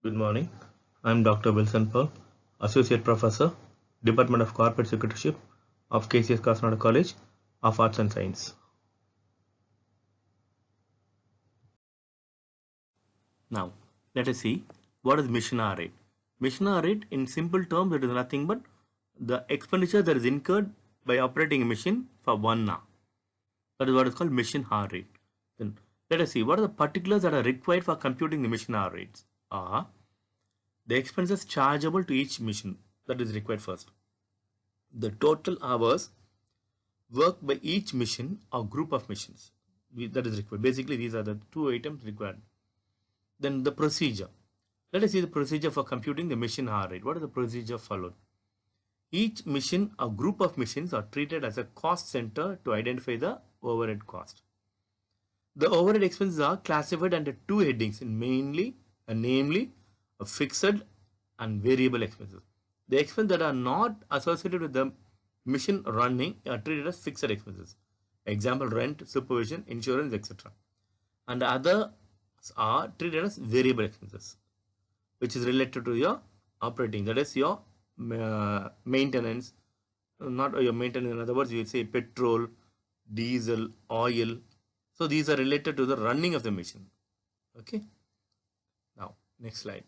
Good morning. I'm Dr. Wilson Pearl, Associate Professor, Department of Corporate Secretaryship of KCS Kasaragod College of Arts and Science. Now, let us see what is mission hour rate. Mission hour rate, in simple terms, it is nothing but the expenditure that is incurred by operating a machine for 1 hour. That is what is called mission hour rate. Then let us see what are the particulars that are required for computing the mission hour rates. The expenses chargeable to each mission, that is required first. The total hours worked by each mission or group of missions, that is required. Basically, these are the two items required. Then the procedure. Let us see the procedure for computing the mission hour rate. What is the procedure followed? Each mission or group of missions are treated as a cost center to identify the overhead cost. The overhead expenses are classified under two headings, namely a fixed and variable expenses. The expenses that are not associated with the mission running are treated as fixed expenses. Example, rent, supervision, insurance, etc. And the others are treated as variable expenses, which is related to your operating, that is your maintenance, not your maintenance. In other words, you will say petrol, diesel, oil. So these are related to the running of the machine. Okay. Now, next slide.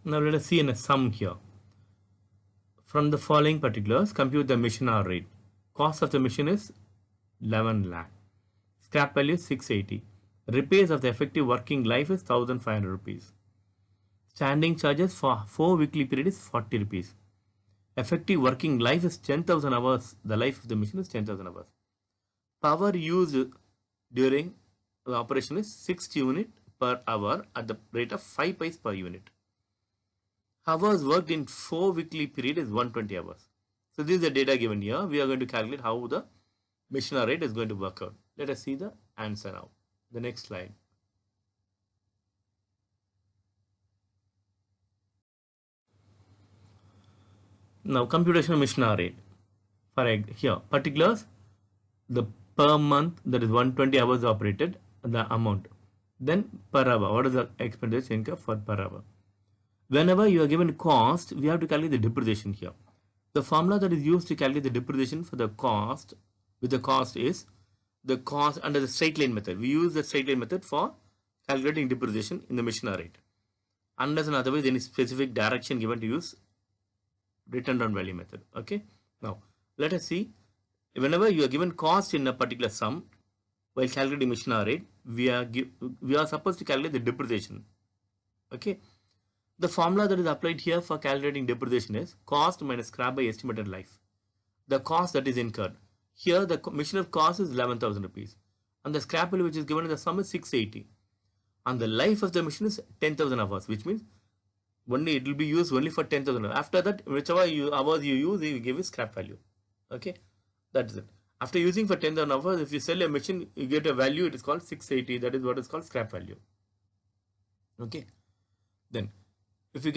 Now let us see in a sum here. From the following particulars, compute the mission hour rate. Cost of the machine is 11 lakh. Scrap value is 680. Repairs of the effective working life is 1500 rupees. Standing charges for 4 weekly period is 40 rupees. Effective working life is 10,000 hours. The life of the machine is 10,000 hours. Power used during the operation is 6 unit per hour at the rate of 5 paise per unit. Hours worked in 4 weekly period is 120 hours. So this is the data given here. We are going to calculate how the mission hour rate is going to work out. Let us see the answer now. The next slide. Now computational mission hour rate. For here, particulars, the per month, that is 120 hours operated, the amount. Then per hour, what is the expenditure income for per hour? Whenever you are given cost, we have to calculate the depreciation here. The formula that is used to calculate the depreciation for the cost, with the cost is the cost under the straight line method. We use the straight line method for calculating depreciation in the mission hour rate. Unless and otherwise any specific direction given to use return on value method. Okay. Now let us see. Whenever you are given cost in a particular sum, while calculating mission hour rate, we are supposed to calculate the depreciation. Okay. The formula that is applied here for calculating depreciation is cost minus scrap by estimated life. The cost that is incurred. Here the machine of cost is 11,000 rupees and the scrap value which is given in the sum is 680. And the life of the machine is 10,000 hours, which means only it will be used only for 10,000 hours. After that, whichever hours you use, you give a scrap value. Okay, that's it. After using for 10,000 hours, if you sell a machine, you get a value, it is called 680. That is what is called scrap value. Okay, then if you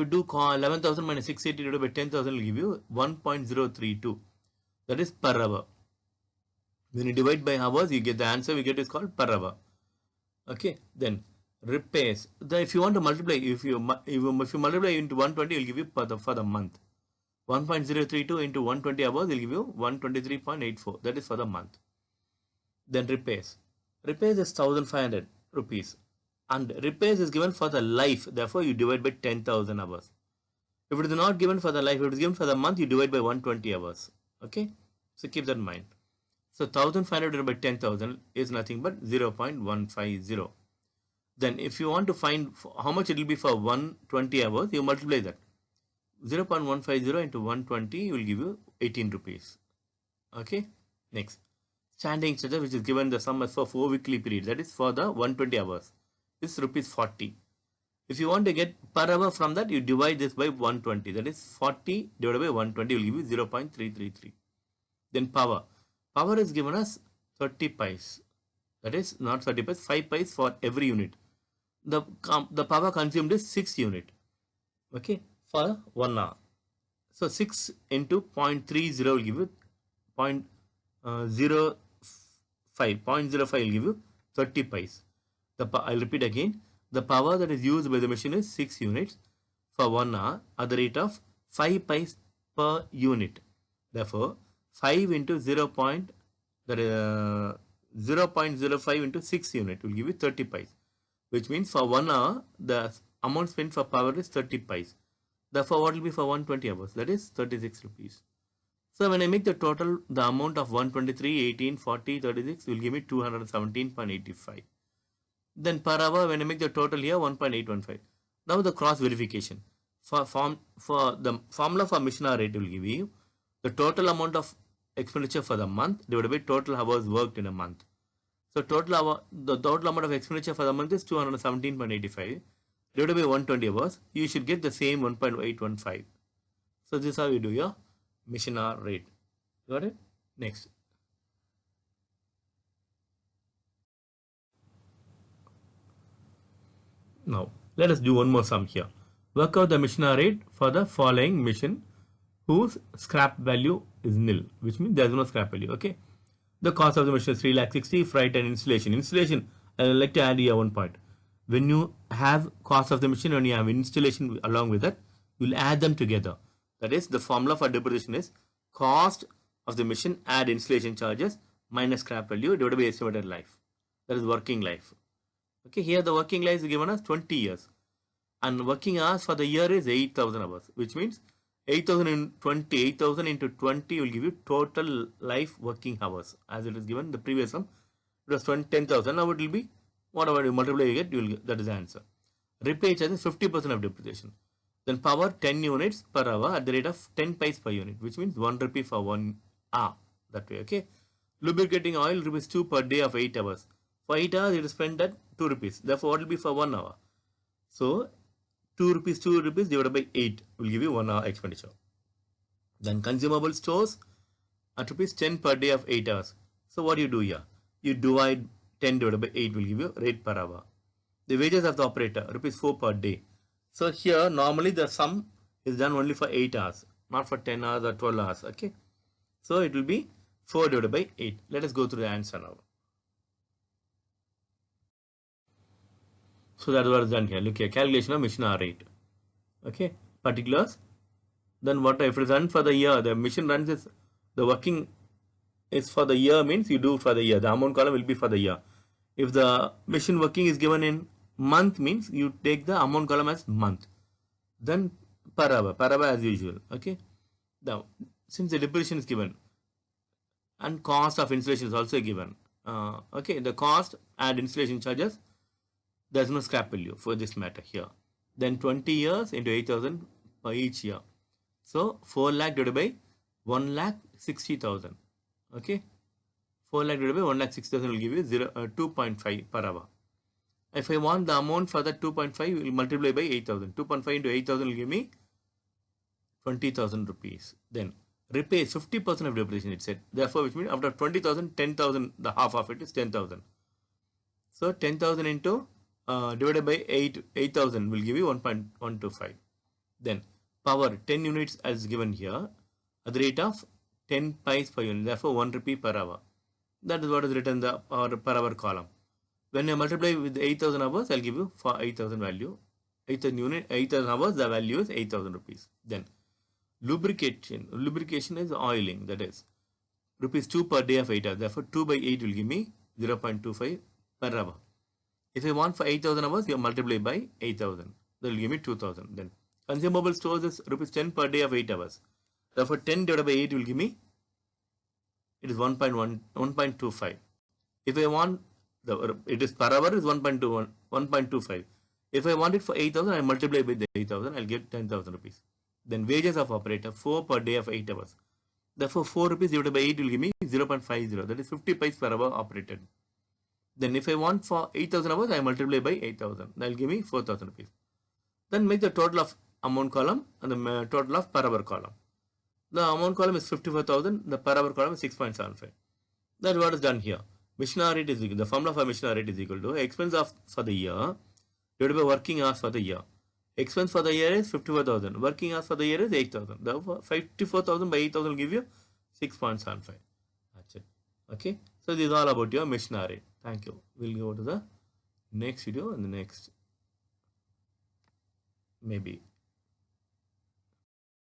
do 11,000 minus 680 divided by 10,000 will give you 1.032. That is per hour. When you divide by hours, you get the answer we get is called per hour. Okay, then repairs. If you want to multiply, if you multiply into 120, it will give you for the month. 1.032 into 120 hours will give you 123.84. That is for the month. Then repairs. Repairs is 1,500 rupees. And repairs is given for the life. Therefore, you divide by 10,000 hours. If it is not given for the life, if it is given for the month, you divide by 120 hours. Okay. So keep that in mind. So 1,500 divided by 10,000 is nothing but 0.150. Then if you want to find how much it will be for 120 hours, you multiply that. 0.150 into 120 will give you 18 rupees. Okay. Next. Standing charge, which is given the sum as for 4 weekly period. That is for the 120 hours. This rupees 40. If you want to get per hour from that, you divide this by 120. That is 40 divided by 120 will give you 0.333. Then power. Power is given as 30 paise. That is not 30 paise, 5 paise for every unit. The power consumed is 6 unit. Okay, for 1 hour. So 6 into 0.30 will give you 0.0 0.05 will give you 30 pies. I'll repeat again. The power that is used by the machine is 6 units for 1 hour at the rate of 5 pies per unit. Therefore, 5 into 0.05 into 6 unit will give you 30 pies, which means for 1 hour the amount spent for power is 30 pies. Therefore, what will be for 120 hours? That is 36 rupees. So when I make the total, the amount of 123, 18, 40, 36 will give me 217.85. Then per hour, when I make the total here, 1.815. Now the cross verification. For the formula for mission hour rate will give you the total amount of expenditure for the month divided by total hours worked in a month. So the total amount of expenditure for the month is 217.85 divided by 120 hours. You should get the same 1.815. So this is how you do your mission hour rate. Got it? Next. Now let us do one more sum here. Work out the mission hour rate for the following mission whose scrap value is nil, which means there is no scrap value. Okay. The cost of the mission is 3,60,000, freight and installation. Installation, I would like to add here one point. When you have cost of the machine and you have installation along with it, you will add them together. That is, the formula for depreciation is cost of the machine add installation charges minus scrap value divided by estimated life. That is working life. Okay, here the working life is given as 20 years. And working hours for the year is 8,000 hours, which means 8,000 into 20 will give you total life working hours. As it is given the previous sum, it was 10,000. Now it will be whatever you multiply you get, that is the answer. Repair charge is 50% of depreciation. Then power 10 units per hour at the rate of 10 pies per unit, which means 1 rupee for 1 hour. That way, okay. Lubricating oil rupees 2 per day of 8 hours. For 8 hours, it is spent at 2 rupees. Therefore, what will be for 1 hour? So, 2 rupees divided by 8 will give you 1 hour expenditure. Then consumable stores at rupees 10 per day of 8 hours. So, what do you do here? You divide 10 divided by 8 will give you rate per hour. The wages of the operator, rupees 4 per day. So, here normally the sum is done only for 8 hours, not for 10 hours or 12 hours. Okay. So, it will be 4 divided by 8. Let us go through the answer now. So that was done here. Look here, calculation of mission hour rate. Okay, particulars. Then what if it is done for the year? The mission runs is the working is for the year means you do for the year. The amount column will be for the year. If the mission working is given in month means you take the amount column as month. Then per hour as usual. Okay. Now since the depreciation is given and cost of installation is also given. Okay, the cost and installation charges. There is no scrap value for this matter here. Then 20 years into 8,000 per each year. So 4 lakh divided by 1,60,000. Okay. 4 lakh divided by 1,60,000 will give you 2.5 per hour. If I want the amount for that 2.5, we will multiply by 8,000. 2.5 into 8,000 will give me 20,000 rupees. Then repay 50% of depreciation, it said. Therefore, which means after 20,000, 10,000, the half of it is 10,000. So 10,000 into divided by 8,000 will give you 1.125. Then power 10 units as given here at the rate of 10 pies per unit. Therefore 1 rupee per hour. That is what is written in the per hour column. When I multiply with 8,000 hours, I'll give you for 8,000 value. 8,000 hours, the value is 8,000 rupees. Then lubrication. Lubrication is oiling, that is rupees 2 per day of 8 hours. Therefore 2 by 8 will give me 0.25 per hour. If I want for 8,000 hours, you multiply by 8,000. That will give me 2,000. Then consumable stores is rupees 10 per day of 8 hours. Therefore 10 divided by 8 will give me, it is 1.25. If I want, it is per hour is 1.25. If I want it for 8,000, I multiply by the 8,000, I'll get 10,000 rupees. Then wages of operator 4 per day of 8 hours. Therefore 4 rupees divided by 8 will give me 0.50. That is 50 pies per hour operated. Then if I want for 8,000 hours, I multiply by 8,000. That will give me 4,000 rupees. Then make the total of amount column and the total of per hour column. The amount column is 54,000. The per hour column is 6.75. That's what is done here. Mission hour rate is equal. The formula for mission hour rate is equal to expense of for the year divided by working hours for the year. Expense for the year is 54,000. Working hours for the year is 8,000. Therefore, 54,000 by 8,000 will give you 6.75. That's it. Okay, so this is all about your mission array. Thank you. We'll go to the next video and the next maybe